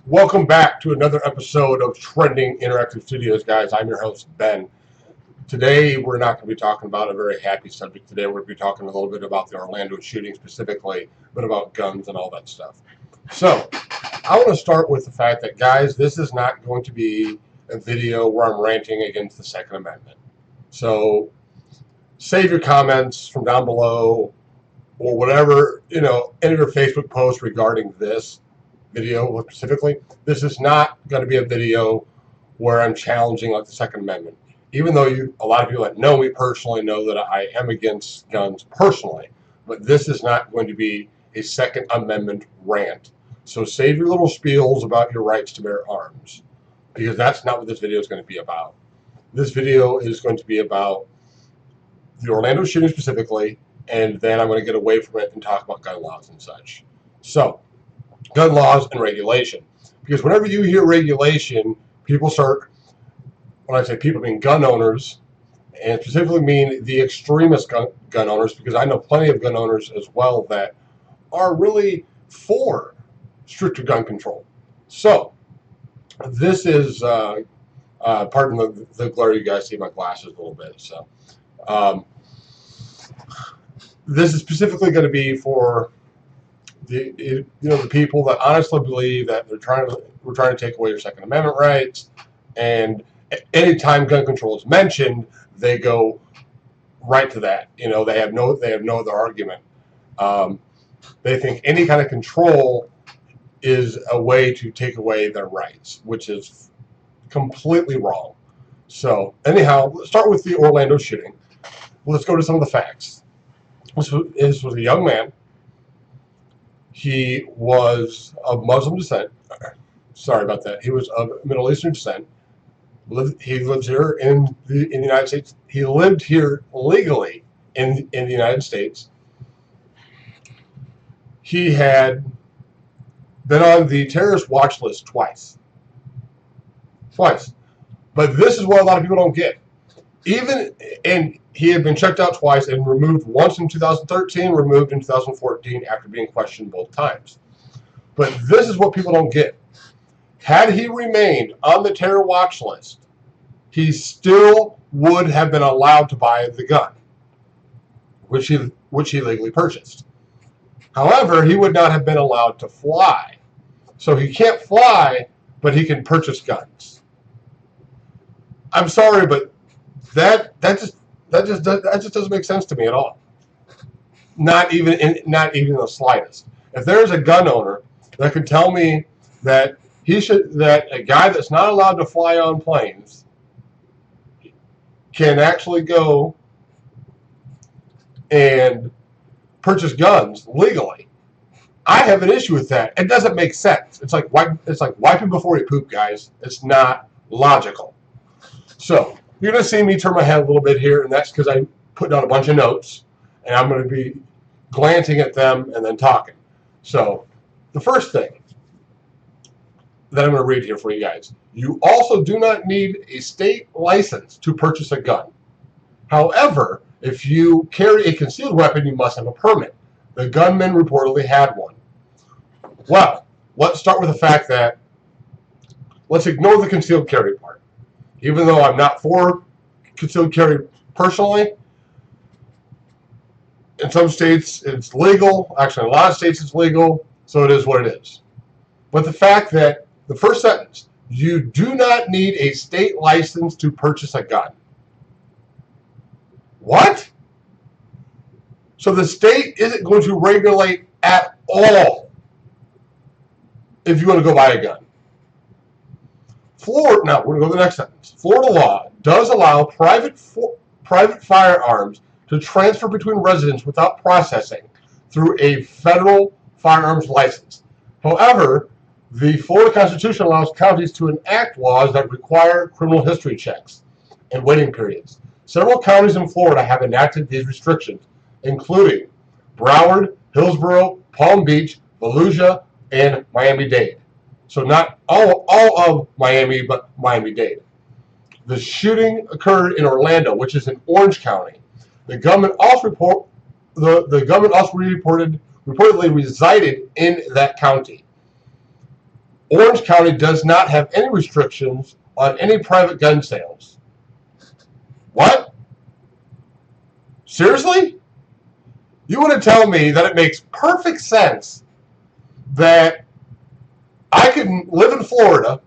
Welcome back to another episode of Trending Interactive Studios, guys. I'm your host, Ben. Today, we're not going to be talking about a very happy subject. Today, we're going to be talking a little bit about the Orlando shooting specifically, but about guns and all that stuff. So, I want to start with the fact that, guys, this is not going to be a video where I'm ranting against the Second Amendment. So, save your comments from down below or whatever, any of your Facebook posts regarding this video specifically. This is not going to be a video where I'm challenging like the Second Amendment. Even though a lot of people that know me personally know that I am against guns personally, but this is not going to be a Second Amendment rant. So save your little spiels about your rights to bear arms, because that's not what this video is going to be about. This video is going to be about the Orlando shooting specifically, and then I'm going to get away from it and talk about gun laws and such. So, gun laws and regulation. Because whenever you hear regulation, people start, when I say people, I mean gun owners, and specifically mean the extremist gun owners, because I know plenty of gun owners as well that are really for stricter gun control. So, this is, pardon the glare, you guys see my glasses a little bit. So, this is specifically going to be for the people that honestly believe that we're trying to take away your Second Amendment rights, and anytime gun control is mentioned, they go right to that. They have no other argument. They think any kind of control is a way to take away their rights, which is completely wrong. So anyhow, let's start with the Orlando shooting. Let's go to some of the facts. This was a young man. He was of Muslim descent. Sorry about that. He was of Middle Eastern descent. He lives here in the United States. He lived here legally in the United States. He had been on the terrorist watch list twice. But this is what a lot of people don't get. And he had been checked out twice and removed once in 2013, removed in 2014 after being questioned both times. But this is what people don't get. Had he remained on the terror watch list, he still would have been allowed to buy the gun, which he legally purchased. However, he would not have been allowed to fly. So he can't fly, but he can purchase guns. I'm sorry, but that just doesn't make sense to me at all. Not even the slightest. If there's a gun owner that can tell me that that a guy that's not allowed to fly on planes can actually go and purchase guns legally, I have an issue with that. It doesn't make sense. It's like wiping before you poop, guys. It's not logical. So you're going to see me turn my head a little bit here, and that's because I put down a bunch of notes, and I'm going to be glancing at them and then talking. So the first thing that I'm going to read here for you guys. You also do not need a state license to purchase a gun. However, if you carry a concealed weapon, you must have a permit. The gunman reportedly had one. Well, let's start with the fact that, let's ignore the concealed carry part. Even though I'm not for concealed carry personally, in some states it's legal. Actually, in a lot of states it's legal, so it is what it is. But the fact that the first sentence, you do not need a state license to purchase a gun. What? So the state isn't going to regulate at all if you want to go buy a gun. Now, we're going to go to the next sentence. Florida law does allow private firearms to transfer between residents without processing through a federal firearms license. However, the Florida Constitution allows counties to enact laws that require criminal history checks and waiting periods. Several counties in Florida have enacted these restrictions, including Broward, Hillsborough, Palm Beach, Volusia, and Miami-Dade. So not all of Miami, but Miami-Dade. The shooting occurred in Orlando, which is in Orange County. The government also reportedly resided in that county. Orange County does not have any restrictions on any private gun sales. What? Seriously? You want to tell me that it makes perfect sense that I can live in Florida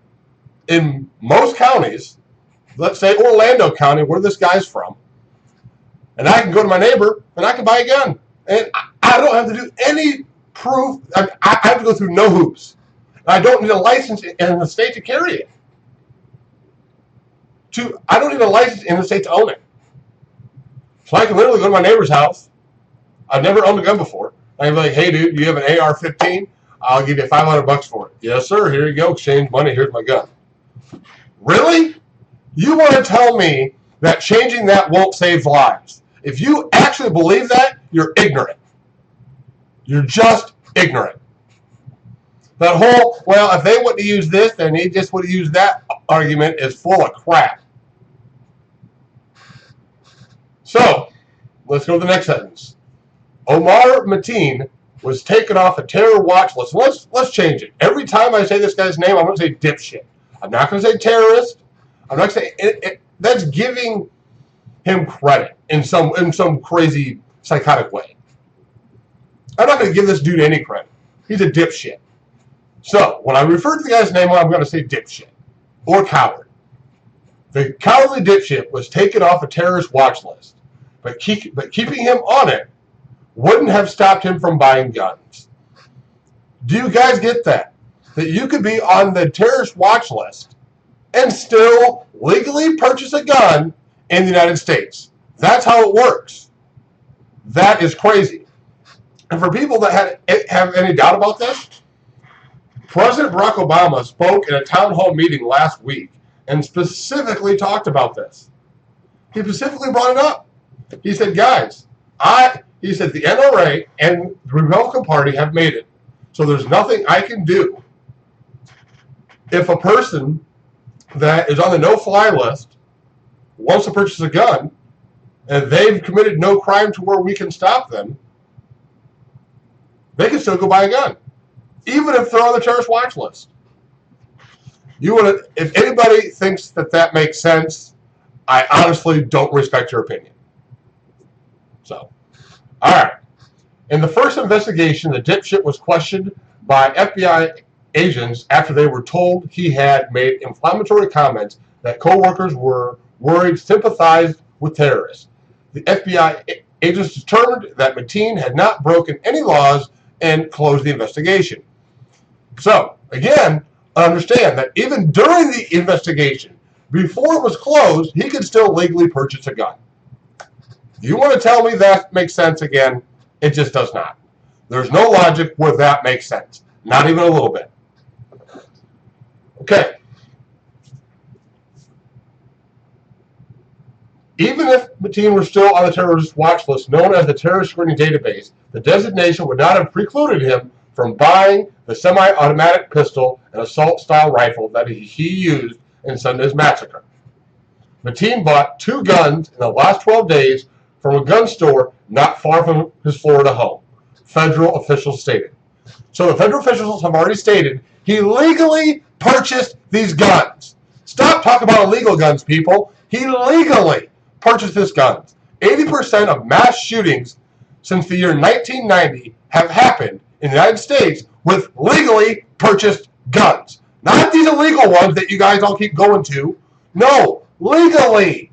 in most counties, let's say Orlando County, where this guy's from, and I can go to my neighbor and I can buy a gun. And I don't have to do any proof. I have to go through no hoops. I don't need a license in the state to carry it. I don't need a license in the state to own it. So I can literally go to my neighbor's house. I've never owned a gun before. I can be like, hey, dude, you have an AR-15? I'll give you $500 for it. Yes, sir. Here you go. Exchange money. Here's my gun. Really? You want to tell me that changing that won't save lives? If you actually believe that, you're ignorant. You're just ignorant. That whole, well, if they wouldn't use this, then they just would have used that argument is full of crap. So, let's go to the next sentence. Omar Mateen was taken off a terror watch list. Let's change it. Every time I say this guy's name, I'm going to say dipshit. I'm not going to say terrorist. I'm not going to say that's giving him credit in some crazy psychotic way. I'm not going to give this dude any credit. He's a dipshit. So when I refer to the guy's name, I'm going to say dipshit or coward. The cowardly dipshit was taken off a terrorist watch list, but keeping him on it wouldn't have stopped him from buying guns. Do you guys get that? That you could be on the terrorist watch list and still legally purchase a gun in the United States. That's how it works. That is crazy. And for people that have any doubt about this, President Barack Obama spoke in a town hall meeting last week and specifically talked about this. He specifically brought it up. He said, guys, he said the NRA and the Republican Party have made it so there's nothing I can do if a person that is on the no-fly list wants to purchase a gun and they've committed no crime to where we can stop them, they can still go buy a gun, even if they're on the terrorist watch list. If anybody thinks that makes sense, I honestly don't respect your opinion. So, all right. In the first investigation, the dipshit was questioned by FBI agents after they were told he had made inflammatory comments that co-workers were worried sympathized with terrorists. The FBI agents determined that Mateen had not broken any laws and closed the investigation. So, again, understand that even during the investigation, before it was closed, he could still legally purchase a gun. You want to tell me that makes sense again? It just does not. There's no logic where that makes sense. Not even a little bit. Okay. Even if Mateen were still on the terrorist watch list known as the Terrorist Screening Database, the designation would not have precluded him from buying the semi-automatic pistol and assault-style rifle that he used in Sunday's massacre. Mateen bought 2 guns in the last 12 days from a gun store not far from his Florida home, federal officials stated. So the federal officials have already stated he legally purchased these guns. Stop talking about illegal guns, people. He legally purchased these guns. 80% of mass shootings since the year 1990 have happened in the United States with legally purchased guns. Not these illegal ones that you guys all keep going to. No, legally.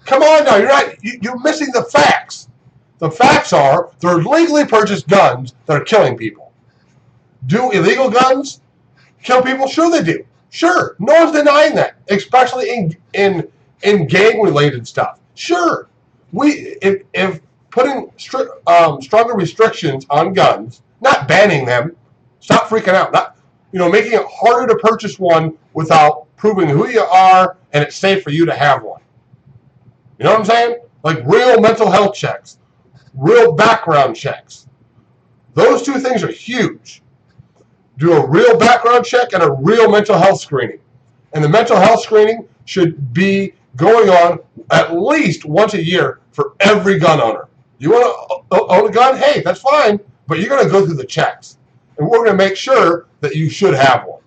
Come on now, you're missing the facts. The facts are they're legally purchased guns that are killing people. Do illegal guns kill people? Sure they do. Sure, no one's denying that, especially in gang-related stuff. Sure, if putting stronger restrictions on guns, not banning them, stop freaking out. Not making it harder to purchase one without proving who you are and it's safe for you to have one. You know what I'm saying? Like real mental health checks, real background checks. Those 2 things are huge. Do a real background check and a real mental health screening. And the mental health screening should be going on at least once a year for every gun owner. You want to own a gun? Hey, that's fine, but you're going to go through the checks. And we're going to make sure that you should have one.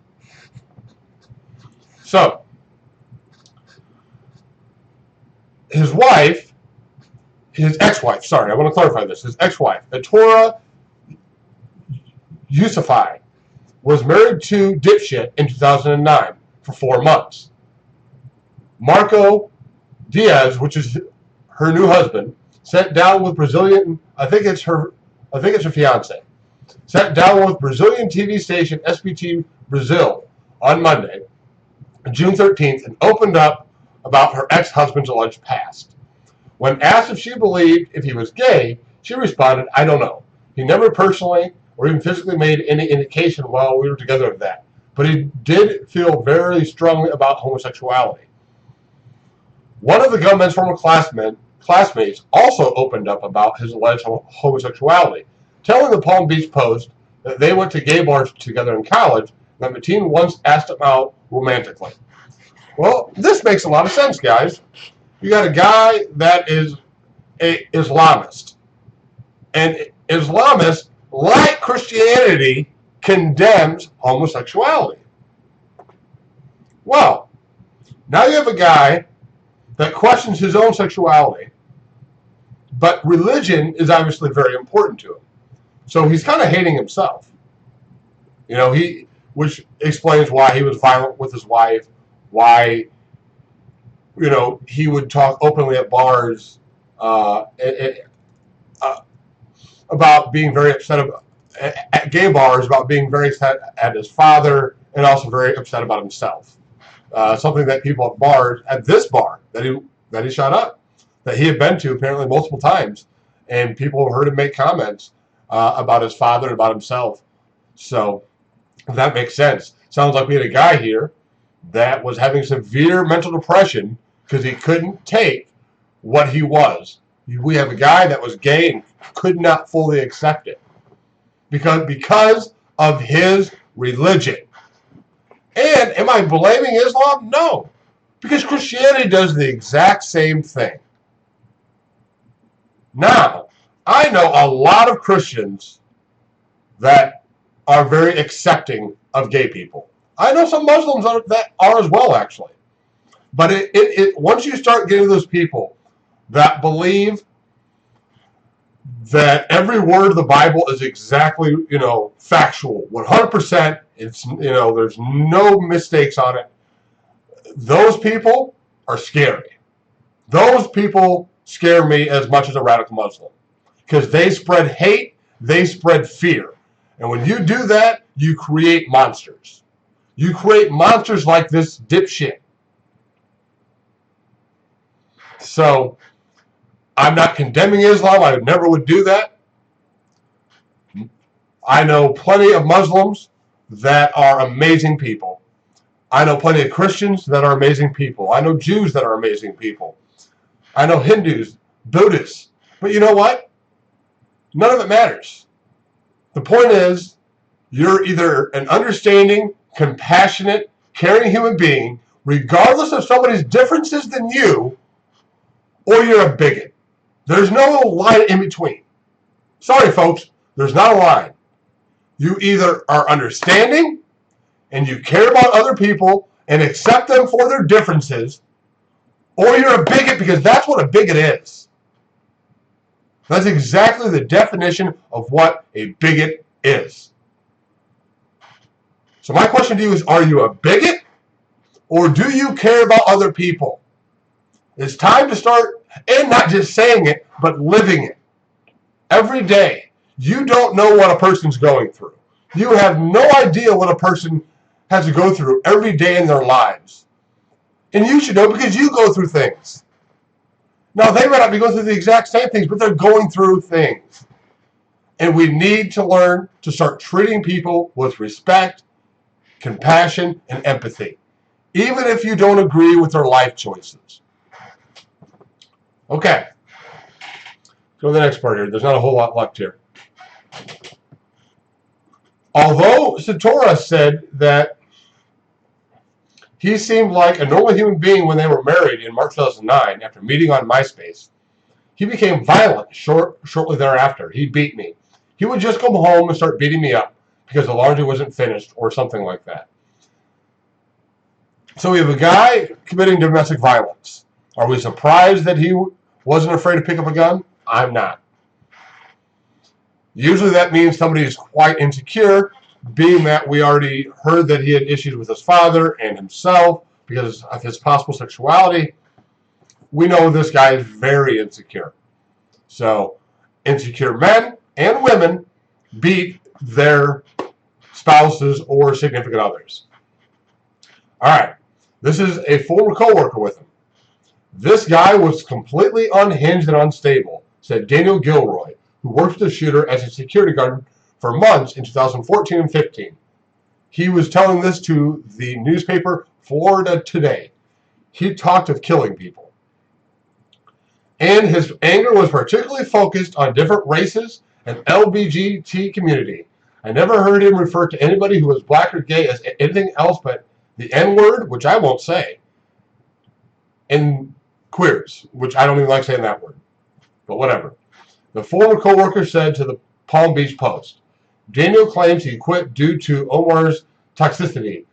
So, his wife, his ex-wife, sorry, I want to clarify this. His ex-wife, Atora Yusufi, was married to Dipshit in 2009 for 4 months. Marco Diaz, which is her new husband, sat down with Brazilian, I think it's her fiance, sat down with Brazilian TV station SBT Brazil on Monday, June 13th, and opened up about her ex-husband's alleged past. When asked if she believed if he was gay, she responded, "I don't know. He never personally or even physically made any indication while we were together of that, but he did feel very strongly about homosexuality." One of the gunman's former classmates also opened up about his alleged homosexuality, telling the Palm Beach Post that they went to gay bars together in college and that the teen once asked him out romantically. Well, this makes a lot of sense, guys. You got a guy that is an Islamist, and Islamists, like Christianity, condemns homosexuality. Well, now you have a guy that questions his own sexuality, but religion is obviously very important to him. So he's kind of hating himself. Which explains why he was violent with his wife, why, he would talk openly at bars about being very upset at gay bars, about being very upset at his father, and also very upset about himself. Something that people at bars, at this bar that he shot up, that he had been to apparently multiple times, and people heard him make comments about his father and about himself. So that makes sense. Sounds like we had a guy here that was having severe mental depression because he couldn't take what he was. We have a guy that was gay and could not fully accept it because of his religion. And am I blaming Islam? No, because Christianity does the exact same thing. Now, I know a lot of Christians that are very accepting of gay people. I know some Muslims that are as well, actually. But once you start getting those people that believe that every word of the Bible is exactly, factual, 100%, it's, there's no mistakes on it, those people are scary. Those people scare me as much as a radical Muslim because they spread hate, they spread fear. And when you do that, you create monsters. You create monsters like this dipshit. So, I'm not condemning Islam. I never would do that. I know plenty of Muslims that are amazing people. I know plenty of Christians that are amazing people. I know Jews that are amazing people. I know Hindus, Buddhists. But you know what? None of it matters. The point is, you're either an understanding, compassionate, caring human being, regardless of somebody's differences than you, or you're a bigot. There's no line in between. Sorry, folks, there's not a line. You either are understanding and you care about other people and accept them for their differences, or you're a bigot, because that's what a bigot is. That's exactly the definition of what a bigot is. So my question to you is, are you a bigot or do you care about other people? It's time to start, and not just saying it, but living it. Every day, you don't know what a person's going through. You have no idea what a person has to go through every day in their lives. And you should know because you go through things. Now, they might not be going through the exact same things, but they're going through things. And we need to learn to start treating people with respect, compassion, and empathy, even if you don't agree with their life choices. Okay. Go to the next part here. There's not a whole lot left here. Although Satora said that he seemed like a normal human being when they were married in March 2009 after meeting on MySpace, he became violent shortly thereafter. He beat me. He would just come home and start beating me up because the laundry wasn't finished or something like that. So we have a guy committing domestic violence. Are we surprised that he wasn't afraid to pick up a gun? I'm not. Usually that means somebody is quite insecure, being that we already heard that he had issues with his father and himself because of his possible sexuality. We know this guy is very insecure. So insecure men and women beat their spouses or significant others. All right. This is a former co-worker with him. This guy was completely unhinged and unstable, said Daniel Gilroy, who worked with the shooter as a security guard for months in 2014 and 15. He was telling this to the newspaper Florida Today. He talked of killing people. And his anger was particularly focused on different races and LGBT community. I never heard him refer to anybody who was black or gay as anything else but the N-word, which I won't say, and queers, which I don't even like saying that word, but whatever. The former co-worker said to the Palm Beach Post, Daniel claims he quit due to Omar's toxicity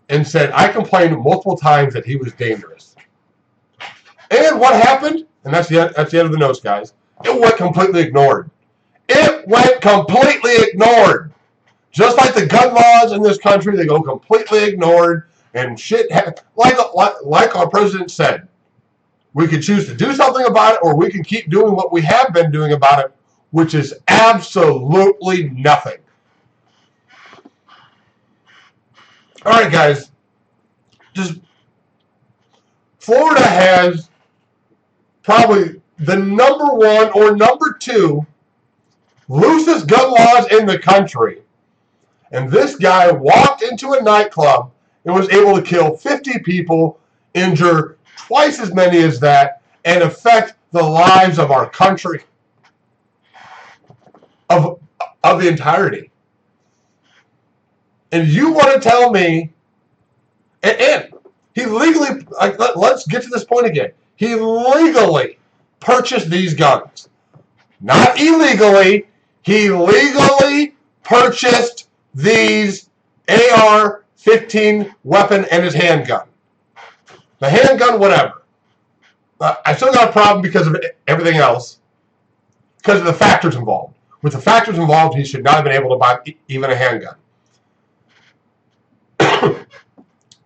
and said, I complained multiple times that he was dangerous. And what happened? And that's the end of the notes, guys. It went completely ignored. It went completely ignored. Just like the gun laws in this country, they go completely ignored, and shit. Like our president said, we could choose to do something about it, or we can keep doing what we have been doing about it, which is absolutely nothing. All right, guys. Just Florida has probably the number one or number two loosest gun laws in the country. And this guy walked into a nightclub and was able to kill 50 people, injure twice as many as that, and affect the lives of our country, of the entirety. And you want to tell me, and he legally, let's get to this point again. He legally purchased these guns. Not illegally. He legally purchased these AR-15 weapon and his handgun. The handgun, whatever. I still got a problem because of everything else, because of the factors involved. With the factors involved, he should not have been able to buy even a handgun.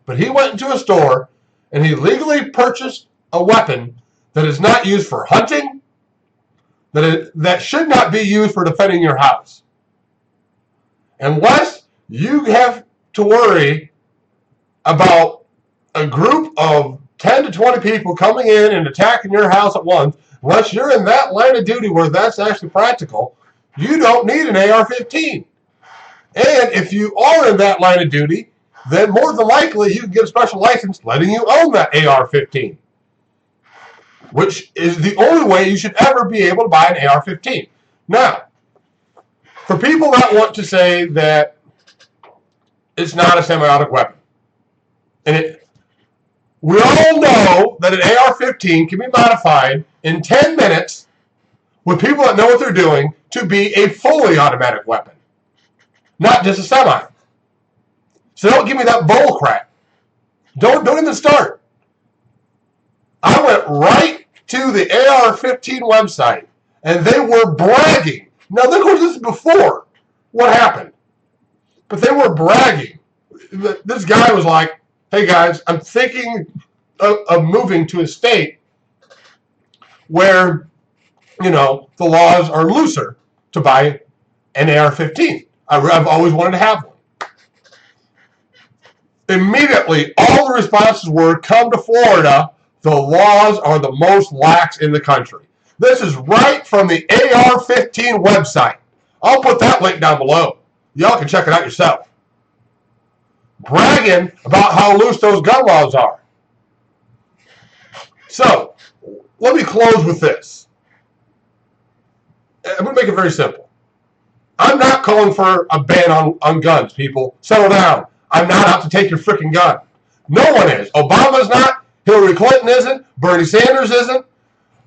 But he went into a store and he legally purchased a weapon that is not used for hunting, that should not be used for defending your house. Unless you have to worry about a group of 10 to 20 people coming in and attacking your house at once, unless you're in that line of duty where that's actually practical, you don't need an AR-15. And if you are in that line of duty, then more than likely you can get a special license letting you own that AR-15, which is the only way you should ever be able to buy an AR-15. Now, for people that want to say that it's not a semi-automatic weapon, and we all know that an AR-15 can be modified in 10 minutes with people that know what they're doing to be a fully automatic weapon, not just a semi. So don't give me that bull crap. Don't even start. I went right to the AR-15 website, and they were bragging. Now, of course, this is before what happened. But they were bragging. This guy was like, hey, guys, I'm thinking of moving to a state where, the laws are looser to buy an AR-15. I've always wanted to have one. Immediately, all the responses were, come to Florida. The laws are the most lax in the country. This is right from the AR-15 website. I'll put that link down below. Y'all can check it out yourself. Bragging about how loose those gun laws are. So, let me close with this. I'm going to make it very simple. I'm not calling for a ban on guns, people. Settle down. I'm not out to take your freaking gun. No one is. Obama's not. Hillary Clinton isn't. Bernie Sanders isn't.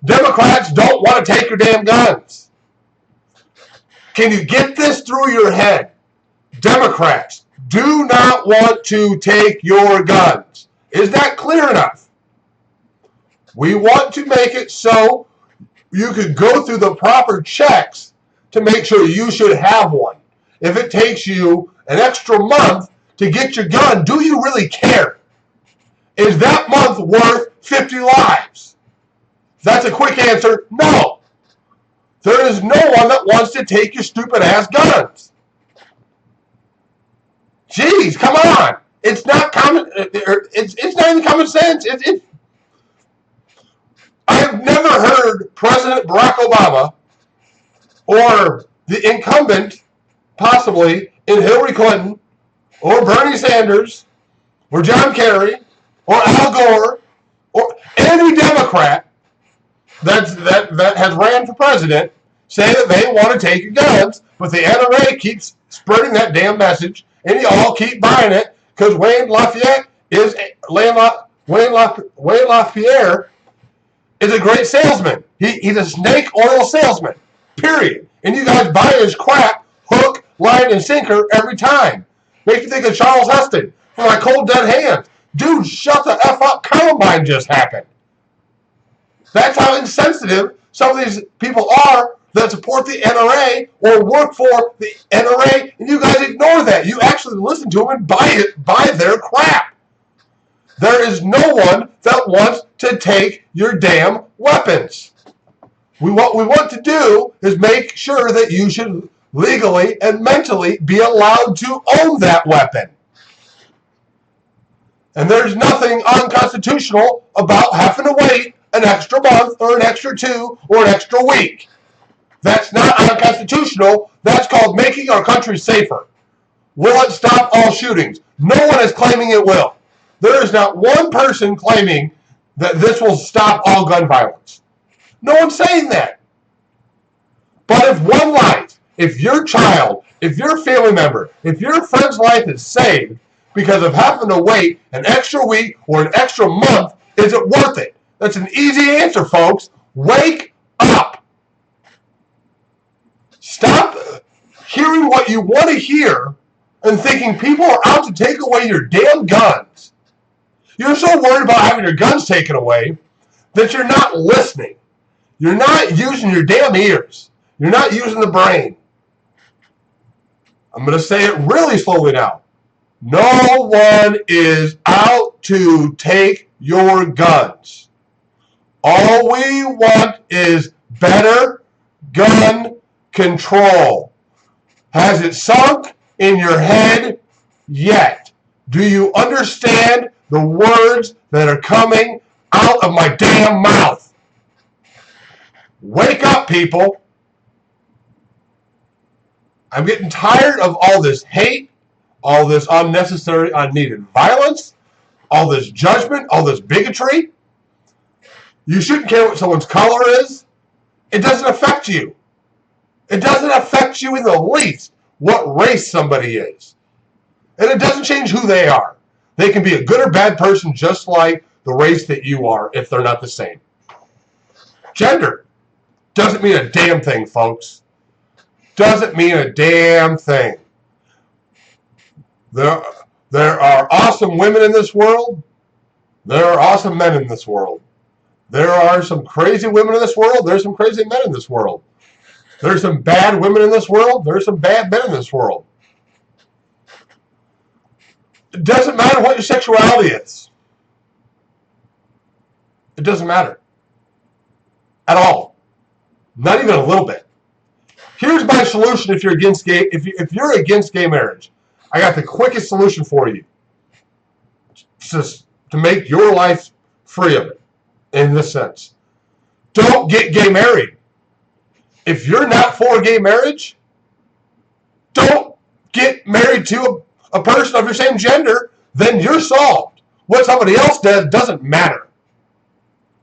Democrats don't want to take your damn guns. Can you get this through your head? Democrats do not want to take your guns. Is that clear enough? We want to make it so you could go through the proper checks to make sure you should have one. If it takes you an extra month to get your gun, do you really care? Is that month worth 50 lives? That's a quick answer, no. There is no one that wants to take your stupid ass guns. Jeez, come on. It's not common. It's not even common sense. I have never heard President Barack Obama or the incumbent, possibly, in Hillary Clinton or Bernie Sanders or John Kerry or Al Gore or any Democrat that has ran for president say that they want to take your guns, but the NRA keeps spreading that damn message, and you all keep buying it because Wayne LaPierre is a great salesman. He's a snake oil salesman, period. And you guys buy his crap, hook, line, and sinker every time. Makes you think of Charles Heston from My Cold Dead Hands. Dude, shut the F up. Columbine just happened. That's how insensitive some of these people are that support the NRA or work for the NRA, and you guys ignore that. You actually listen to them and buy their crap. There is no one that wants to take your damn weapons. What we want to do is make sure that you should legally and mentally be allowed to own that weapon. And there's nothing unconstitutional about having to wait an extra month or an extra 2 or an extra week. That's not unconstitutional. That's called making our country safer. Will it stop all shootings? No one is claiming it will. There is not one person claiming that this will stop all gun violence. No one's saying that. But if one life, if your child, if your family member, if your friend's life is saved because of having to wait an extra week or an extra month, is it worth it? That's an easy answer, folks. Wake up. Stop hearing what you want to hear and thinking people are out to take away your damn guns. You're so worried about having your guns taken away that you're not listening. You're not using your damn ears. You're not using the brain. I'm going to say it really slowly now. No one is out to take your guns. All we want is better gun control. Has it sunk in your head yet? Do you understand the words that are coming out of my damn mouth? Wake up, people. I'm getting tired of all this hate, all this unnecessary, unneeded violence, all this judgment, all this bigotry. You shouldn't care what someone's color is. It doesn't affect you. It doesn't affect you in the least what race somebody is. And it doesn't change who they are. They can be a good or bad person just like the race that you are if they're not the same. Gender doesn't mean a damn thing, folks. Doesn't mean a damn thing. There are awesome women in this world. There are awesome men in this world. There are some crazy women in this world. There's some crazy men in this world. There's some bad women in this world. There's some bad men in this world. It doesn't matter what your sexuality is. It doesn't matter. At all. Not even a little bit. Here's my solution if you're against gay, if you're against gay marriage. I got the quickest solution for you. Just to make your life free of it. In this sense. Don't get gay married. If you're not for gay marriage, don't get married to a person of your same gender, then you're solved. What somebody else does doesn't matter.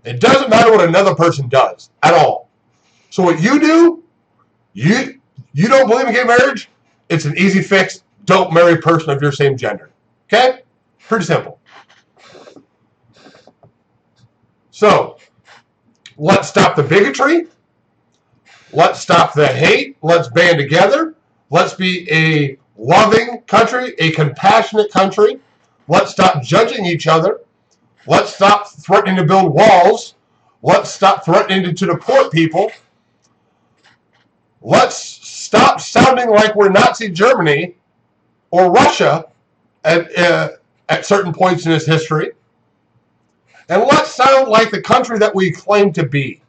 It doesn't matter what another person does at all. So what you do, you don't believe in gay marriage, it's an easy fix. Don't marry a person of your same gender. Okay? Pretty simple. So, let's stop the bigotry. Let's stop the hate. Let's band together. Let's be a loving country, a compassionate country. Let's stop judging each other. Let's stop threatening to build walls. Let's stop threatening to deport people. Let's stop sounding like we're Nazi Germany or Russia at certain points in its history. And let's sound like the country that we claim to be,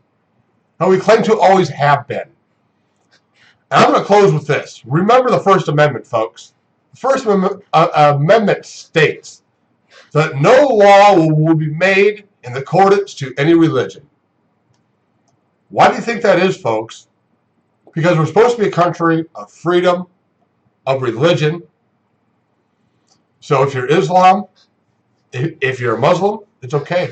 that we claim to always have been. And I'm going to close with this. Remember the First Amendment, folks. The First Amendment states that no law will be made in accordance to any religion. Why do you think that is, folks? Because we're supposed to be a country of freedom, of religion. So if you're Islam, if you're a Muslim, it's okay.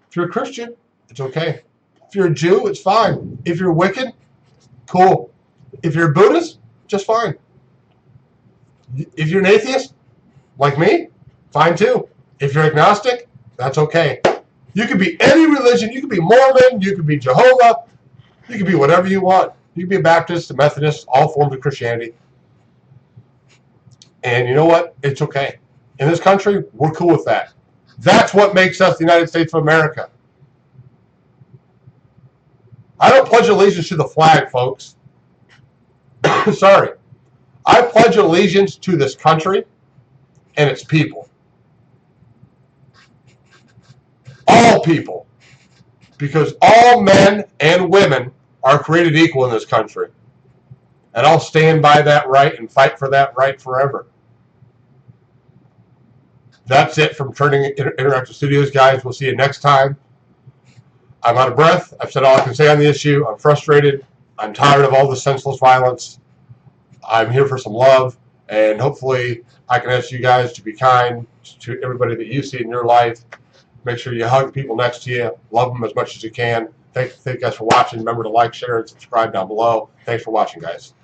If you're a Christian, it's okay. If you're a Jew, it's fine. If you're Wiccan, cool. If you're a Buddhist, just fine. If you're an atheist, like me, fine too. If you're agnostic, that's okay. You could be any religion. You could be Mormon. You could be Jehovah. You could be whatever you want. You could be a Baptist, a Methodist, all forms of Christianity. And you know what? It's okay. In this country, we're cool with that. That's what makes us the United States of America. I don't pledge allegiance to the flag, folks. Sorry. I pledge allegiance to this country and its people. All people. Because all men and women are created equal in this country. And I'll stand by that right and fight for that right forever. That's it from Trending Interactive Studios, guys. We'll see you next time. I'm out of breath. I've said all I can say on the issue. I'm frustrated. I'm tired of all the senseless violence. I'm here for some love, and hopefully I can ask you guys to be kind to everybody that you see in your life. Make sure you hug people next to you. Love them as much as you can. Thank you guys for watching. Remember to like, share, and subscribe down below. Thanks for watching, guys.